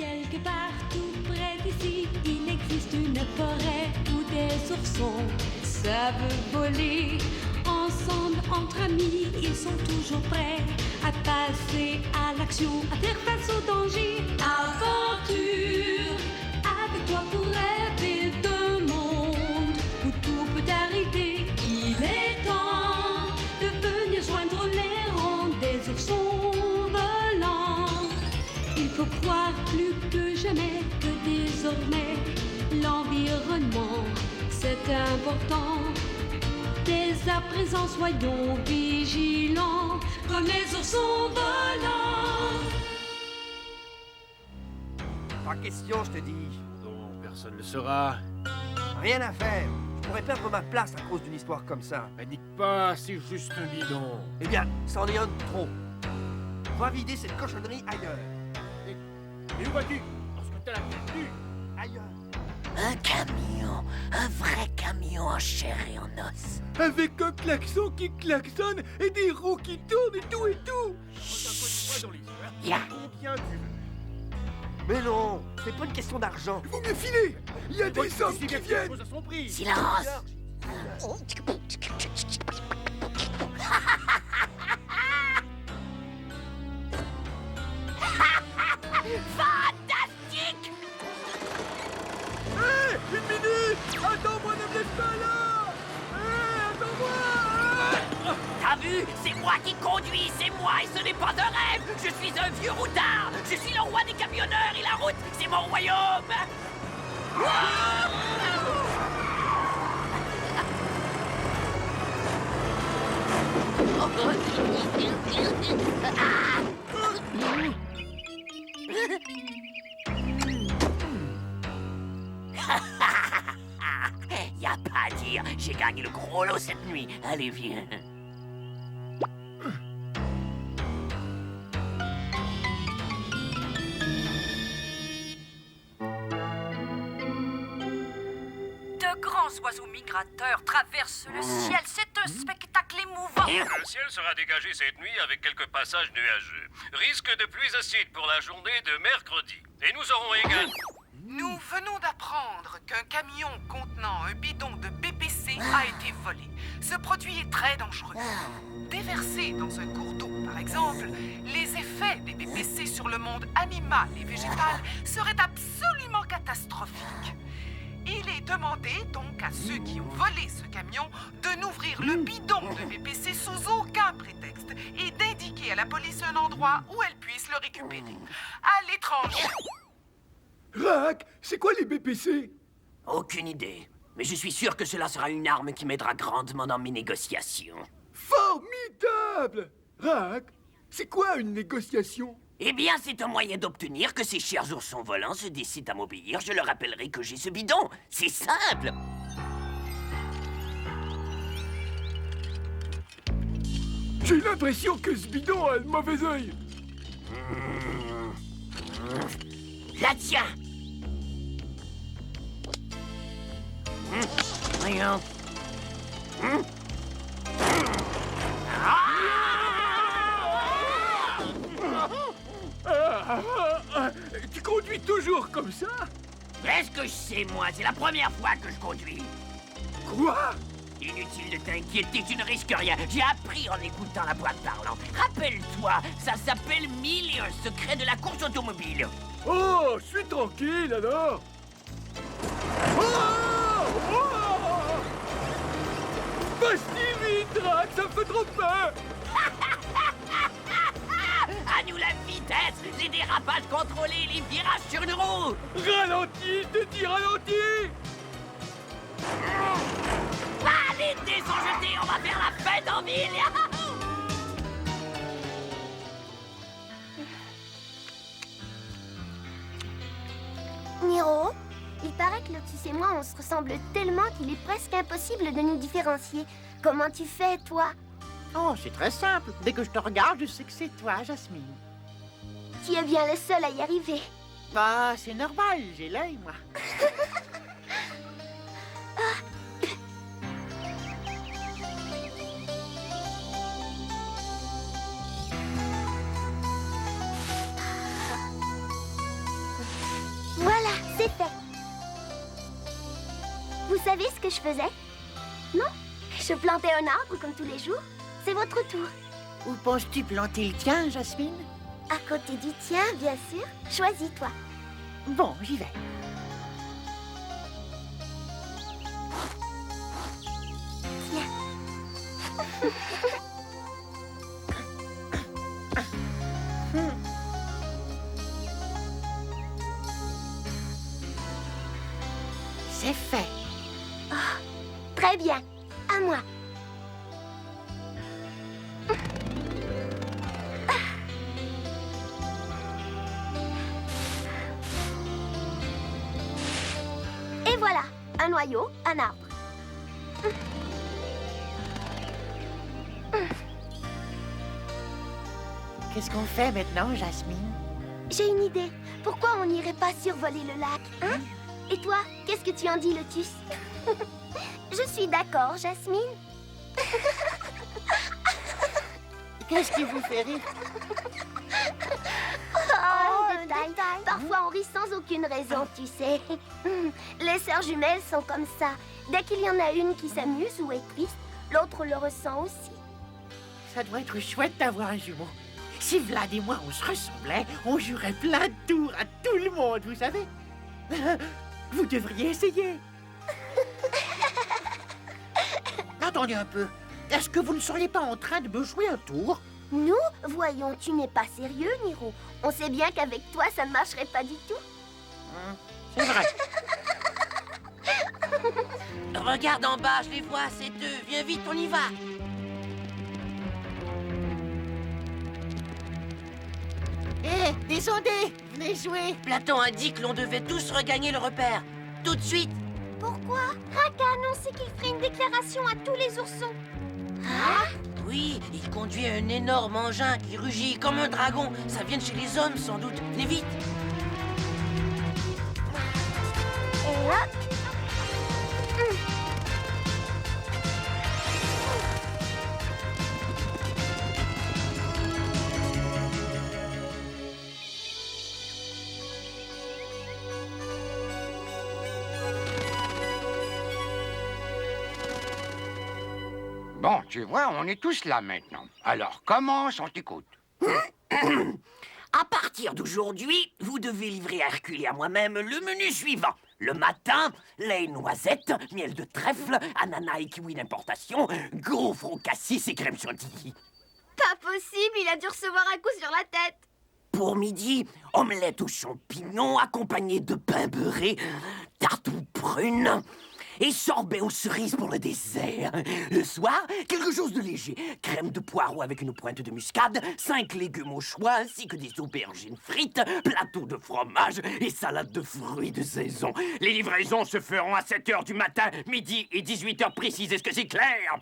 Quelque part tout près d'ici, il existe une forêt où des oursons savent voler. Ensemble, entre amis, ils sont toujours prêts à passer à l'action, à faire face au danger. Aventure, avec toi pour rêver d'un monde où tout peut arriver. Il est temps de venir joindre les rangs des oursons volants. Il faut croire plus que jamais que désormais l'environnement c'est important. Dès à présent soyons vigilants comme les oursons volants. Pas question, je te dis. Non, personne ne le saura. Rien à faire. Je pourrais perdre ma place à cause d'une histoire comme ça. Panique pas, c'est juste un bidon. Eh bien, c'en est un de trop. Va vider cette cochonnerie ailleurs. Et où vas-tu? Parce que t'as la tête nue. Ailleurs. Un camion, un vrai camion en chair et en os. Avec un klaxon qui klaxonne et des roues qui tournent et tout et tout. Regarde-toi dans les yeux, hein. Ya. Combien tu veux? Mais non, c'est pas une question d'argent. Vous me filez. Il y a des hommes qui viennent. Pose à son prix. Silence. Fantastique. Hé, une minute. Attends-moi, ne me laisse pas là. Hé, attends-moi. T'as vu? C'est moi qui conduis, c'est moi et ce n'est pas un rêve. Je suis un vieux routard. Je suis le roi des camionneurs et la route, c'est mon royaume. Y a pas à dire, j'ai gagné le gros lot cette nuit. Allez, viens. De grands oiseaux migrateurs traversent le ciel. C'est un spectacle émouvant. Le ciel sera dégagé cette nuit avec quelques passages nuageux. Risque de pluies acides pour la journée de mercredi. Et nous aurons également... Nous venons d'apprendre qu'un camion contenant un bidon de BPC a été volé. Ce produit est très dangereux. Déversé dans un cours d'eau, par exemple, les effets des BPC sur le monde animal et végétal seraient absolument catastrophiques. Il est demandé donc à ceux qui ont volé ce camion de n'ouvrir le bidon de BPC sous aucun prétexte et d'indiquer à la police un endroit où elle puisse le récupérer. À l'étranger. Rack, c'est quoi les BPC? Aucune idée. Mais je suis sûr que cela sera une arme qui m'aidera grandement dans mes négociations. Formidable! Rack, c'est quoi une négociation? Eh bien, c'est un moyen d'obtenir que ces chers oursons volants se décident à m'obéir. Je leur rappellerai que j'ai ce bidon. C'est simple. J'ai l'impression que ce bidon a le mauvais œil. La tiens. Rien. Tu conduis toujours comme ça? Qu'est-ce que je sais, moi? C'est la première fois que je conduis. Quoi? Inutile de t'inquiéter, tu ne risques rien. J'ai appris en écoutant la boîte parlante. Rappelle-toi, ça s'appelle 1000 et un secrets de la course automobile. Oh, je suis tranquille alors. Oh! Oh! Vas-y vite, Rack, ça me fait trop peur. À nous la vitesse, les dérapages contrôlés, les virages sur une roue. Ralentis, je te dis ralentis. Ah, les dés sont jetés, on va faire la fête en ville. Niro, il paraît que Lotus et moi, on se ressemble tellement qu'il est presque impossible de nous différencier. Comment tu fais, toi? Oh, c'est très simple. Dès que je te regarde, je sais que c'est toi, Jasmine. Tu es bien le seul à y arriver. Bah, c'est normal, j'ai l'œil, moi. c'est fait. Vous savez ce que je faisais? Non? Je plantais un arbre comme tous les jours. C'est votre tour. Où penses-tu planter le tien, Jasmine? À côté du tien, bien sûr. Choisis-toi. Bon, j'y vais. C'est fait. Très bien. À moi. Et voilà, un noyau, un arbre. Qu'est-ce qu'on fait maintenant, Jasmine? J'ai une idée. Pourquoi on n'irait pas survoler le lac, hein? Et toi, qu'est-ce que tu en dis, Lotus? Je suis d'accord, Jasmine. Qu'est-ce qui vous fait rire? Oh, détail. Parfois, on rit sans aucune raison, tu sais. Les sœurs jumelles sont comme ça. Dès qu'il y en a une qui s'amuse ou est triste, l'autre le ressent aussi. Ça doit être chouette d'avoir un jumeau. Si Vlad et moi, on se ressemblait, on jouerait plein de tours à tout le monde, vous savez. Vous devriez essayer. Attendez un peu. Est-ce que vous ne seriez pas en train de me jouer un tour? Nous? Voyons, tu n'es pas sérieux, Niro. On sait bien qu'avec toi, ça ne marcherait pas du tout. C'est vrai. Regarde en bas, je les vois, c'est eux. Viens vite, on y va. Hé, descendez! Venez jouer! Platon a dit que l'on devait tous regagner le repère. Tout de suite. Pourquoi? Raka a annoncé qu'il ferait une déclaration à tous les oursons. Oui, il conduit un énorme engin qui rugit comme un dragon. Ça vient de chez les hommes, sans doute. Venez vite. Et hop! Bon, tu vois, on est tous là maintenant. Alors, commence, on t'écoute. À partir d'aujourd'hui, vous devez livrer à Hercule et à moi-même le menu suivant. Le matin, lait et noisettes, miel de trèfle, ananas et kiwi d'importation, gaufres au cassis et crème chantilly. Pas possible, il a dû recevoir un coup sur la tête. Pour midi, omelette aux champignons accompagnée de pain beurré, tarte aux prunes et sorbet aux cerises pour le dessert. Le soir, quelque chose de léger. Crème de poireau avec une pointe de muscade, 5 légumes au choix ainsi que des aubergines frites, plateau de fromage et salade de fruits de saison. Les livraisons se feront à 7 h du matin, midi et 18 h précises. Est-ce que c'est clair?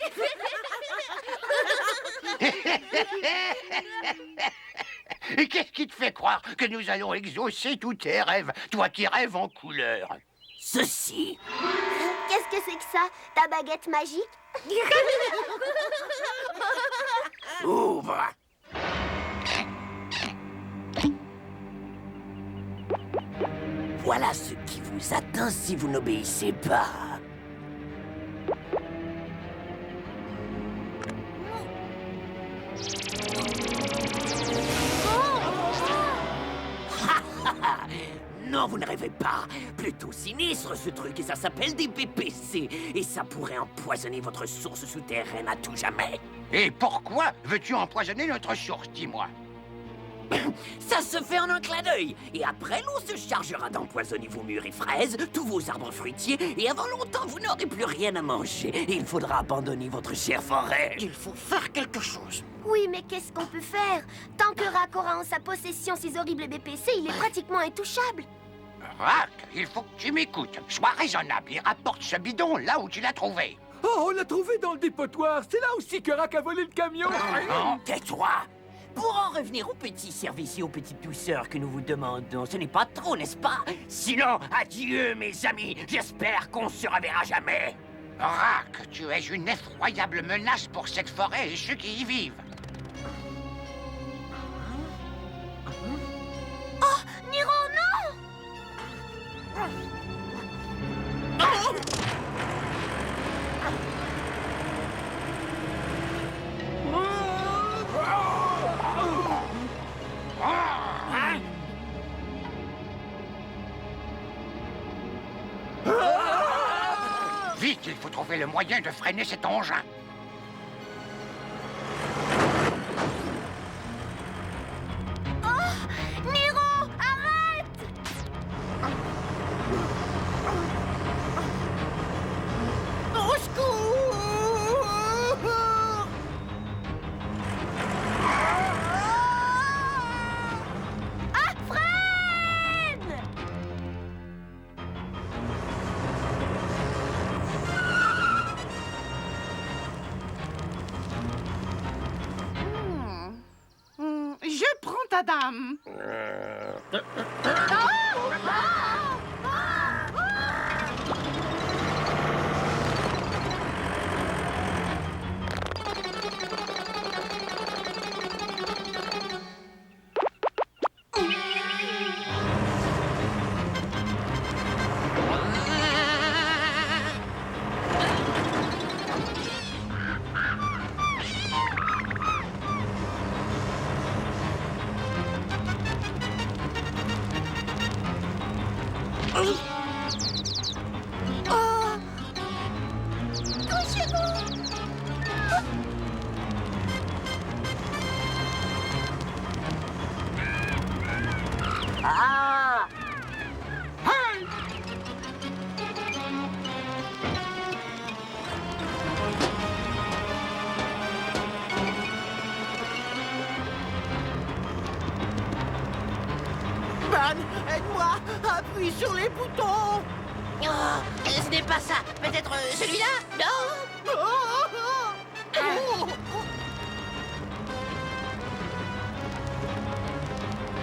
Et qu'est-ce qui te fait croire que nous allons exaucer tous tes rêves, toi qui rêves en couleur? Ceci. Qu'est-ce que c'est que ça? Ta baguette magique? Ouvre. Voilà ce qui vous attend si vous n'obéissez pas. Non, vous ne rêvez pas. Plutôt sinistre ce truc, et ça s'appelle des BPC. Et ça pourrait empoisonner votre source souterraine à tout jamais. Et pourquoi veux-tu empoisonner notre source, dis-moi? Ça se fait en un clin d'œil. Et après, l'on se chargera d'empoisonner vos murs et fraises, tous vos arbres fruitiers, et avant longtemps, vous n'aurez plus rien à manger. Et il faudra abandonner votre chère forêt. Il faut faire quelque chose. Oui, mais qu'est-ce qu'on peut faire? Tant que Rak aura en sa possession ces horribles BPC, il est pratiquement intouchable. Rak, il faut que tu m'écoutes. Sois raisonnable et rapporte ce bidon là où tu l'as trouvé. Oh, on l'a trouvé dans le dépotoir. C'est là aussi que Rak a volé le camion. Tais-toi! Pour en revenir au petit service et aux petites douceurs que nous vous demandons, ce n'est pas trop, n'est-ce pas? Sinon, adieu, mes amis. J'espère qu'on se reverra jamais. Rak, tu es une effroyable menace pour cette forêt et ceux qui y vivent. Oh, Niro, non! Vite, il faut trouver le moyen de freiner cet engin. Oh, Nero, arrête! Au secours! Ah, freine! Je prends ta dame. Ah! Ban, aide-moi! Appuie sur les boutons! Oh, ce n'est pas ça. Peut-être celui-là? Non?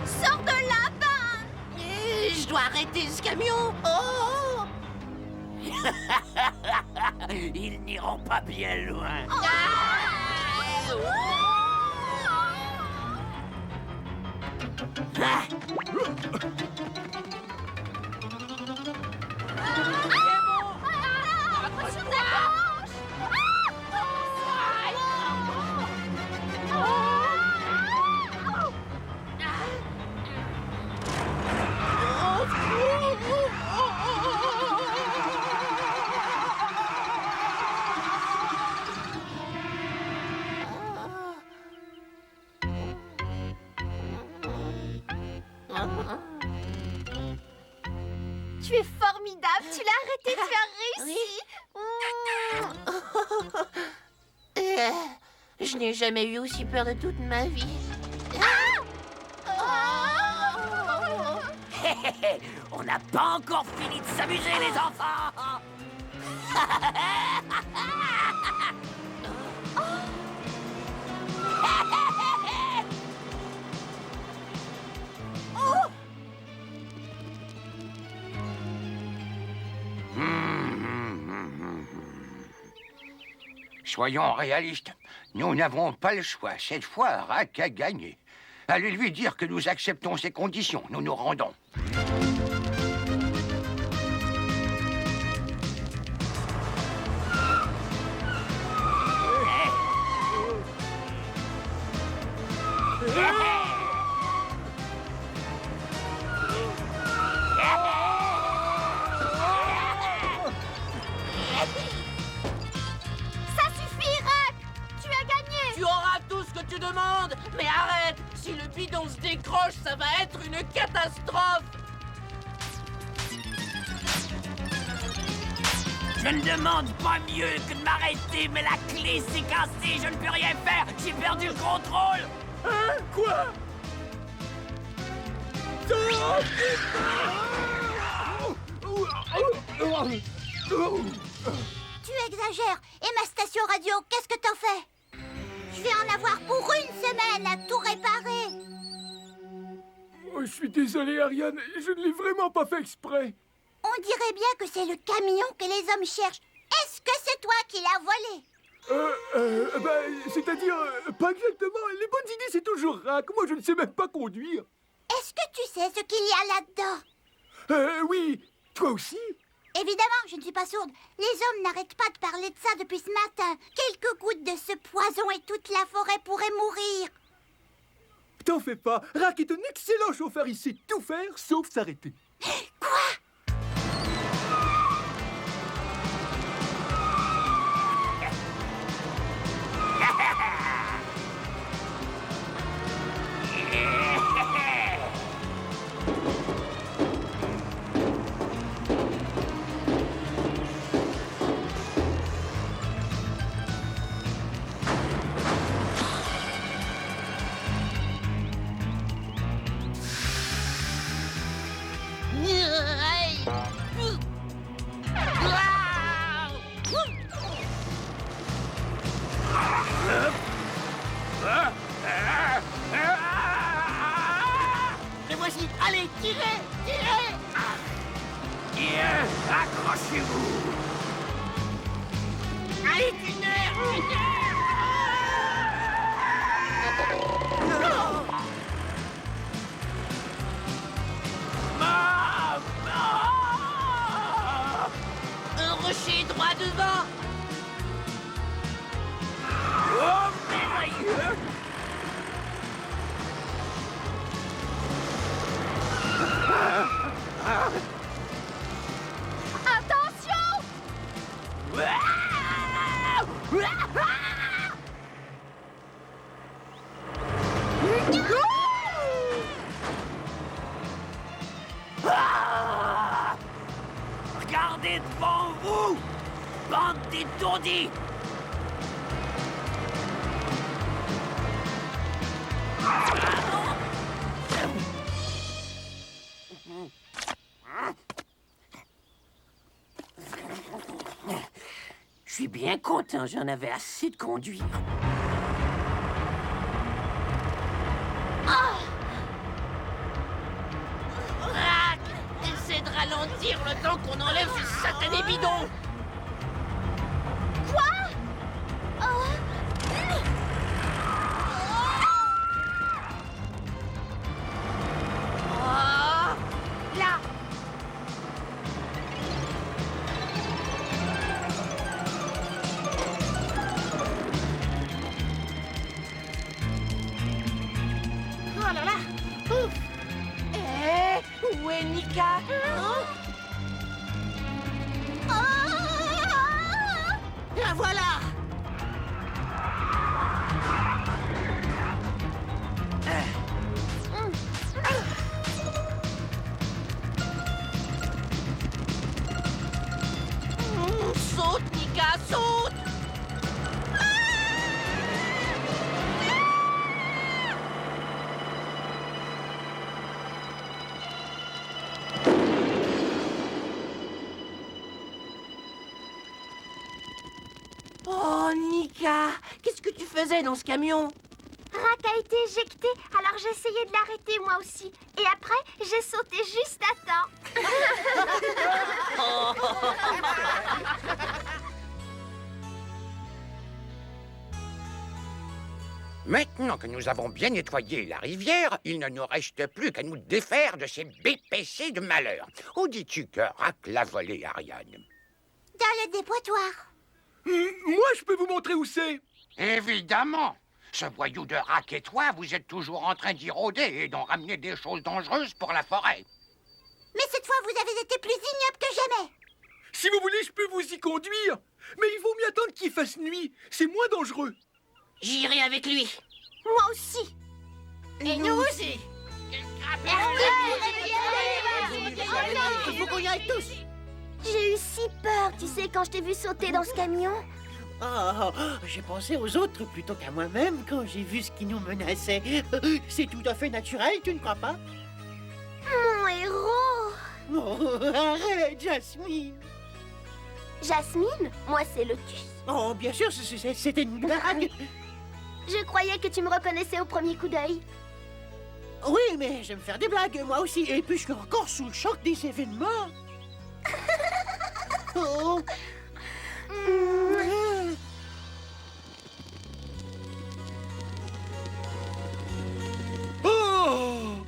Sors de là, Ben! Je dois arrêter ce camion. Oh! Ils n'iront pas bien loin. Ah! Tu es formidable, tu l'as arrêté, tu as réussi. Je n'ai jamais eu aussi peur de toute ma vie. Hé, hé, hé, on n'a pas encore fini de s'amuser, les enfants. Soyons réalistes. Nous n'avons pas le choix. Cette fois, Rack a gagné. Allez lui dire que nous acceptons ses conditions. Nous nous rendons. Ça suffit, Rack! Tu as gagné! Tu auras tout ce que tu demandes, mais arrête! Si le bidon se décroche, ça va être une catastrophe! Je ne demande pas mieux que de m'arrêter, mais la clé s'est cassée, je ne peux rien faire, j'ai perdu le contrôle. Hein? Quoi? Tu exagères. Et ma station radio, qu'est-ce que t'en fais? Je vais en avoir pour une semaine à tout réparer. Oh, je suis désolé, Ariane, je ne l'ai vraiment pas fait exprès. On dirait bien que c'est le camion que les hommes cherchent. Est-ce que c'est toi qui l'as volé? C'est-à-dire, pas exactement. Les bonnes idées, c'est toujours Rack. Moi, je ne sais même pas conduire. Est-ce que tu sais ce qu'il y a là-dedans? Oui. Toi aussi? Évidemment, je ne suis pas sourde. Les hommes n'arrêtent pas de parler de ça depuis ce matin. Quelques gouttes de ce poison et toute la forêt pourrait mourir. T'en fais pas. Rack est un excellent chauffeur. Il sait tout faire, sauf s'arrêter. Quoi? Accrochez-vous. Allez, Gunner! Un rocher droit devant! Oh, merveilleux. Attention! Ah! Regardez devant vous, bande d'étourdis. Je suis bien content, j'en avais assez de conduire. Rack! Essaie de ralentir le temps qu'on enlève ce satané bidon! Quoi? Oh. Oh! Là! Oh là là! Ouf! Où est Nika? La voilà! Saute, Nika, saute! Oh, Nika! Qu'est-ce que tu faisais dans ce camion? Rack a été éjecté, alors j'ai essayé de l'arrêter moi aussi. Et après, j'ai sauté juste à temps. Maintenant que nous avons bien nettoyé la rivière, il ne nous reste plus qu'à nous défaire de ces BPC de malheur. Où dis-tu que Rack l'a volé, Ariane? Dans le dépotoir. Moi, je peux vous montrer où c'est. Évidemment. Ce voyou de Rack et toi, vous êtes toujours en train d'y rôder et d'en ramener des choses dangereuses pour la forêt. Mais cette fois, vous avez été plus ignoble que jamais. Si vous voulez, je peux vous y conduire. Mais il vaut mieux attendre qu'il fasse nuit. C'est moins dangereux. J'irai avec lui. Moi aussi. Et nous aussi. Il faut qu'on y aille tous. J'ai eu si peur, tu sais, quand je t'ai vu sauter dans ce camion. Oh, j'ai pensé aux autres plutôt qu'à moi-même quand j'ai vu ce qui nous menaçait. C'est tout à fait naturel, tu ne crois pas? Mon héros. Oh, arrête, Jasmine. Jasmine? Moi, c'est Lotus. Oh, bien sûr, c'était une blague. Je croyais que tu me reconnaissais au premier coup d'œil. Oui, mais j'aime faire des blagues, moi aussi. Et puis, je suis encore sous le choc des événements. Oh. Oh!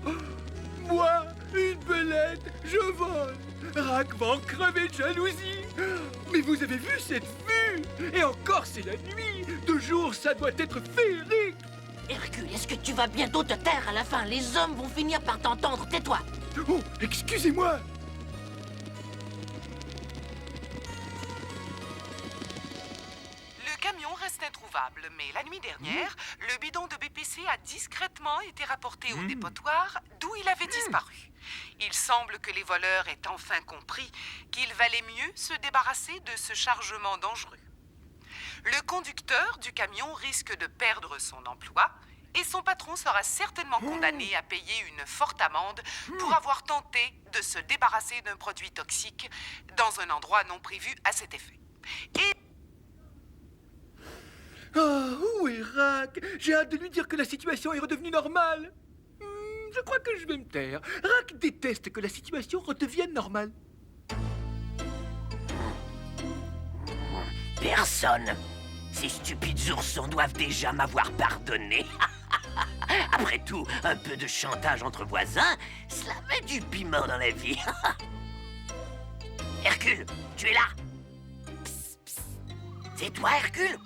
Moi, une belette, je vole. Rack va en crever de jalousie. Mais vous avez vu cette vue? Et encore, c'est la nuit. De jour, ça doit être féerique. Hercule, est-ce que tu vas bientôt te taire à la fin? Les hommes vont finir par t'entendre, tais-toi. Oh, excusez-moi. Le camion reste introuvable, mais la nuit dernière, le bidon de BPC a discrètement été rapporté au dépotoir d'où il avait disparu. Il semble que les voleurs aient enfin compris qu'il valait mieux se débarrasser de ce chargement dangereux. Le conducteur du camion risque de perdre son emploi et son patron sera certainement condamné à payer une forte amende pour avoir tenté de se débarrasser d'un produit toxique dans un endroit non prévu à cet effet. Et Oh, où est Rack? J'ai hâte de lui dire que la situation est redevenue normale. Je crois que je vais me taire. Rack déteste que la situation redevienne normale. Personne. Ces stupides oursons doivent déjà m'avoir pardonné. Après tout, un peu de chantage entre voisins, cela met du piment dans la vie. Hercule, tu es là? Psst, psst. C'est toi, Hercule?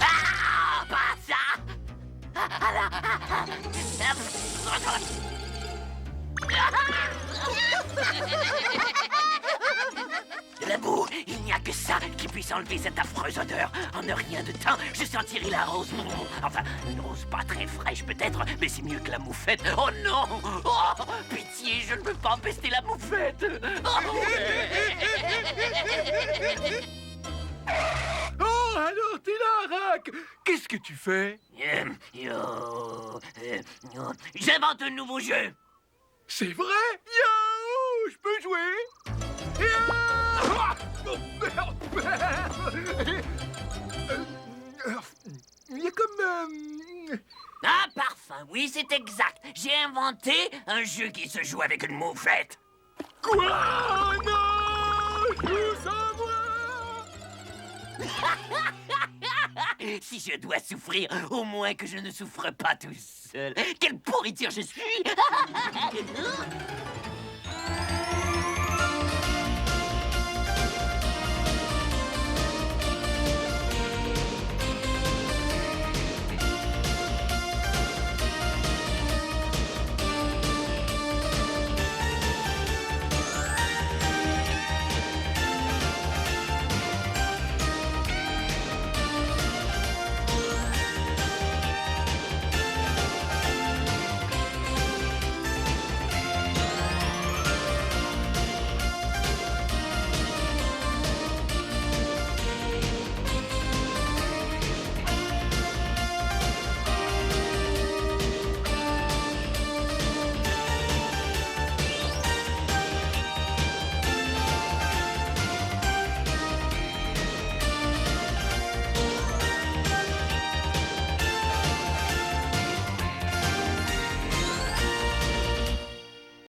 Ah, pas ça! De la boue, il n'y a que ça qui puisse enlever cette affreuse odeur. En un rien de temps, je sentirai la rose. Enfin, une rose pas très fraîche peut-être, mais c'est mieux que la moufette. Oh non! Oh, pitié, je ne veux pas empester la moufette. Oh, alors t'es là, Rack! Qu'est-ce que tu fais? J'invente un nouveau jeu. C'est vrai? Yahoo! Je peux jouer? Il y a comme... Ah, parfum, oui, c'est exact. J'ai inventé un jeu qui se joue avec une moufette. Quoi? Non! Joue sans moi! Si je dois souffrir, au moins que je ne souffre pas tout seul. Quelle pourriture je suis!